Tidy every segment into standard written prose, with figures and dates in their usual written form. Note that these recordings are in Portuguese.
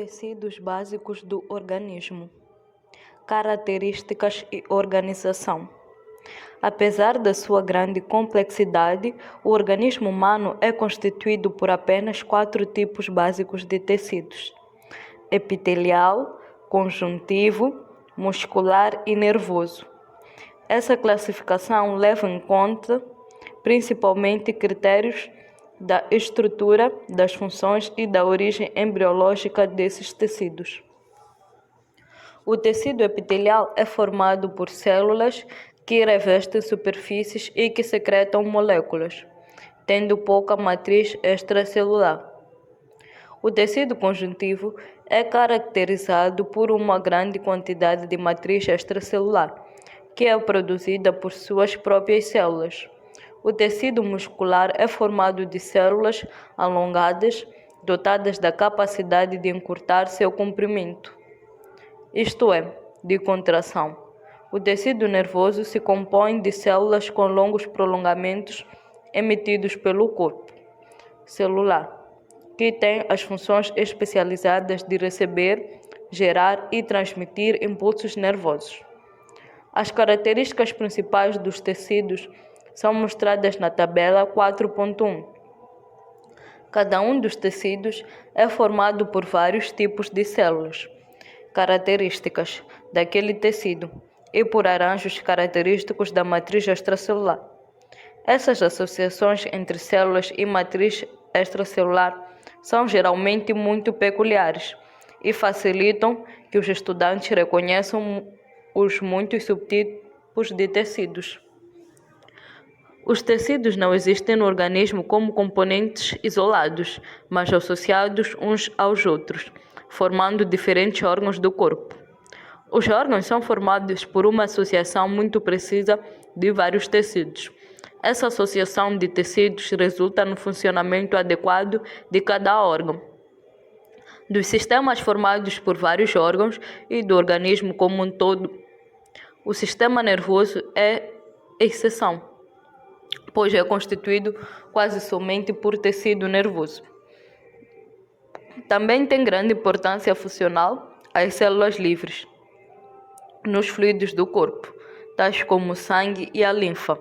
Tecidos básicos do organismo. Características e organização. Apesar da sua grande complexidade, o organismo humano é constituído por apenas 4 tipos básicos de tecidos: epitelial, conjuntivo, muscular e nervoso. Essa classificação leva em conta principalmente critérios da estrutura, das funções e da origem embriológica desses tecidos. O tecido epitelial é formado por células que revestem superfícies e que secretam moléculas, tendo pouca matriz extracelular. O tecido conjuntivo é caracterizado por uma grande quantidade de matriz extracelular, que é produzida por suas próprias células. O tecido muscular é formado de células alongadas, dotadas da capacidade de encurtar seu comprimento, isto é, de contração. O tecido nervoso se compõe de células com longos prolongamentos emitidos pelo corpo celular, que tem as funções especializadas de receber, gerar e transmitir impulsos nervosos. As características principais dos tecidos são mostradas na tabela 4.1. Cada um dos tecidos é formado por vários tipos de células características daquele tecido e por arranjos característicos da matriz extracelular. Essas associações entre células e matriz extracelular são geralmente muito peculiares e facilitam que os estudantes reconheçam os muitos subtipos de tecidos. Os tecidos não existem no organismo como componentes isolados, mas associados uns aos outros, formando diferentes órgãos do corpo. Os órgãos são formados por uma associação muito precisa de vários tecidos. Essa associação de tecidos resulta no funcionamento adequado de cada órgão. Dos sistemas formados por vários órgãos e do organismo como um todo, o sistema nervoso é exceção, pois é constituído quase somente por tecido nervoso. Também tem grande importância funcional as células livres nos fluidos do corpo, tais como o sangue e a linfa.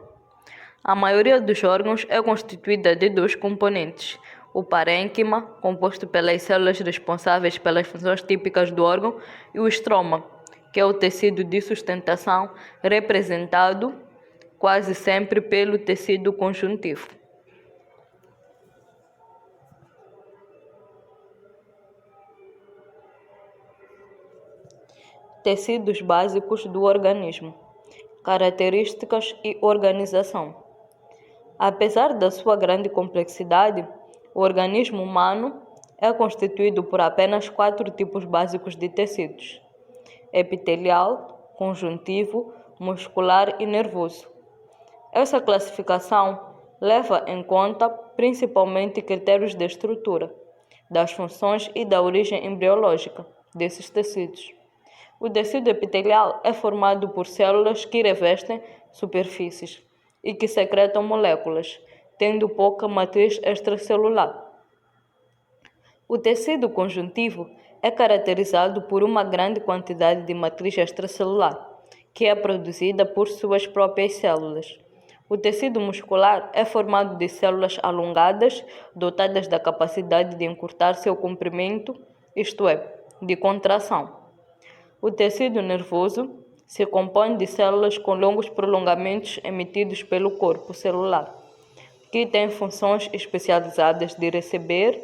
A maioria dos órgãos é constituída de 2 componentes: o parênquima, composto pelas células responsáveis pelas funções típicas do órgão, e o estroma, que é o tecido de sustentação, representado quase sempre pelo tecido conjuntivo. Tecidos básicos do organismo. Características e organização. Apesar da sua grande complexidade, o organismo humano é constituído por apenas 4 tipos básicos de tecidos: epitelial, conjuntivo, muscular e nervoso. Essa classificação leva em conta principalmente critérios de estrutura, das funções e da origem embriológica desses tecidos. O tecido epitelial é formado por células que revestem superfícies e que secretam moléculas, tendo pouca matriz extracelular. O tecido conjuntivo é caracterizado por uma grande quantidade de matriz extracelular, que é produzida por suas próprias células. O tecido muscular é formado de células alongadas, dotadas da capacidade de encurtar seu comprimento, isto é, de contração. O tecido nervoso se compõe de células com longos prolongamentos emitidos pelo corpo celular, que têm funções especializadas de receber,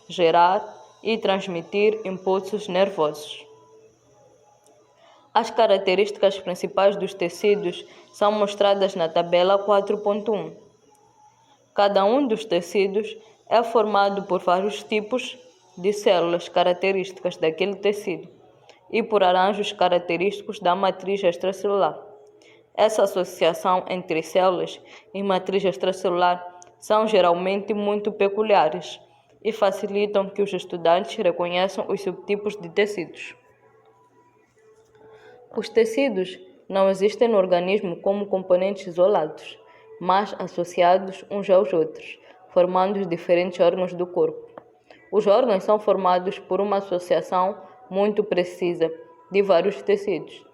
gerar e transmitir impulsos nervosos. As características principais dos tecidos são mostradas na tabela 4.1. Cada um dos tecidos é formado por vários tipos de células características daquele tecido e por arranjos característicos da matriz extracelular. Essa associação entre células e matriz extracelular são geralmente muito peculiares e facilitam que os estudantes reconheçam os subtipos de tecidos. Os tecidos não existem no organismo como componentes isolados, mas associados uns aos outros, formando os diferentes órgãos do corpo. Os órgãos são formados por uma associação muito precisa de vários tecidos.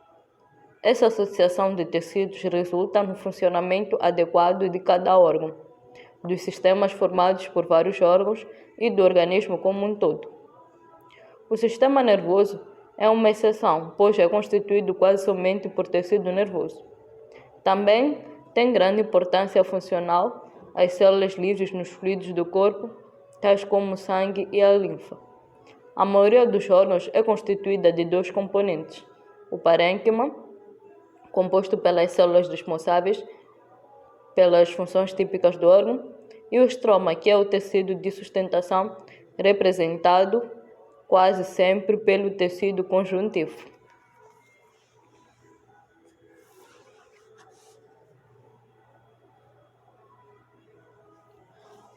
Essa associação de tecidos resulta no funcionamento adequado de cada órgão, dos sistemas formados por vários órgãos e do organismo como um todo. O sistema nervoso é uma exceção, pois é constituído quase somente por tecido nervoso. Também tem grande importância funcional as células livres nos fluidos do corpo, tais como o sangue e a linfa. A maioria dos órgãos é constituída de dois componentes: o parênquima, composto pelas células responsáveis pelas funções típicas do órgão, e o estroma, que é o tecido de sustentação, representado quase sempre pelo tecido conjuntivo.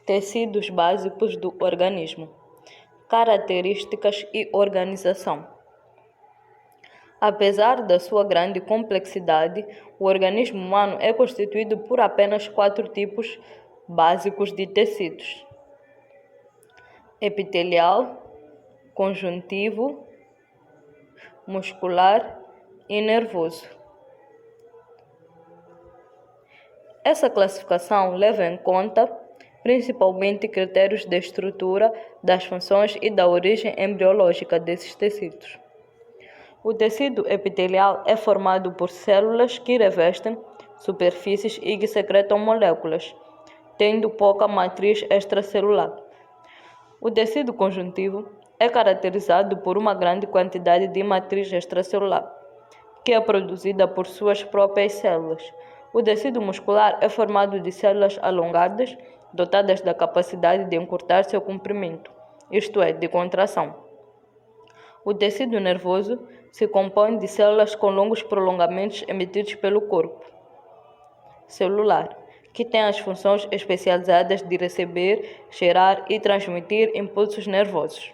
Tecidos básicos do organismo. Características e organização. Apesar da sua grande complexidade, o organismo humano é constituído por apenas 4 tipos básicos de tecidos: epitelial, conjuntivo, muscular e nervoso. Essa classificação leva em conta principalmente critérios de estrutura, das funções e da origem embriológica desses tecidos. O tecido epitelial é formado por células que revestem superfícies e que secretam moléculas, tendo pouca matriz extracelular. O tecido conjuntivo é caracterizado por uma grande quantidade de matriz extracelular, que é produzida por suas próprias células. O tecido muscular é formado de células alongadas, dotadas da capacidade de encurtar seu comprimento, isto é, de contração. O tecido nervoso se compõe de células com longos prolongamentos emitidos pelo corpo celular, que tem as funções especializadas de receber, gerar e transmitir impulsos nervosos.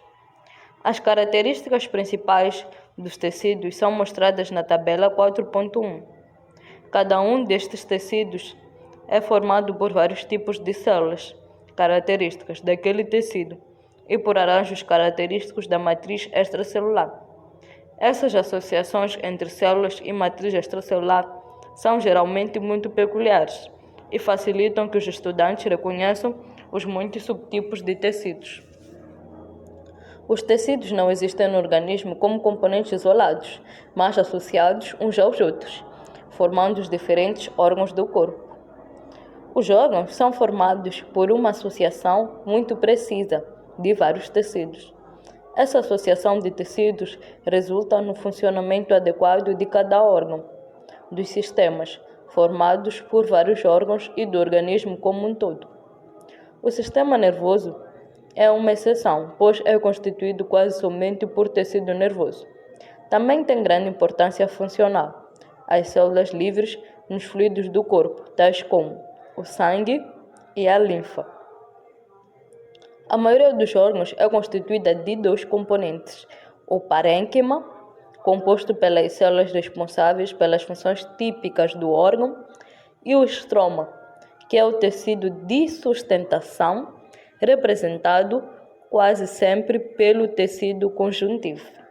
As características principais dos tecidos são mostradas na tabela 4.1. Cada um destes tecidos é formado por vários tipos de células características daquele tecido e por arranjos característicos da matriz extracelular. Essas associações entre células e matriz extracelular são geralmente muito peculiares e facilitam que os estudantes reconheçam os muitos subtipos de tecidos. Os tecidos não existem no organismo como componentes isolados, mas associados uns aos outros, formando os diferentes órgãos do corpo. Os órgãos são formados por uma associação muito precisa de vários tecidos. Essa associação de tecidos resulta no funcionamento adequado de cada órgão, dos sistemas formados por vários órgãos e do organismo como um todo. O sistema nervoso é uma exceção, pois é constituído quase somente por tecido nervoso. Também tem grande importância funcional as células livres nos fluidos do corpo, tais como o sangue e a linfa. A maioria dos órgãos é constituída de 2 componentes: o parênquima, composto pelas células responsáveis pelas funções típicas do órgão, e o estroma, que é o tecido de sustentação, representado quase sempre pelo tecido conjuntivo.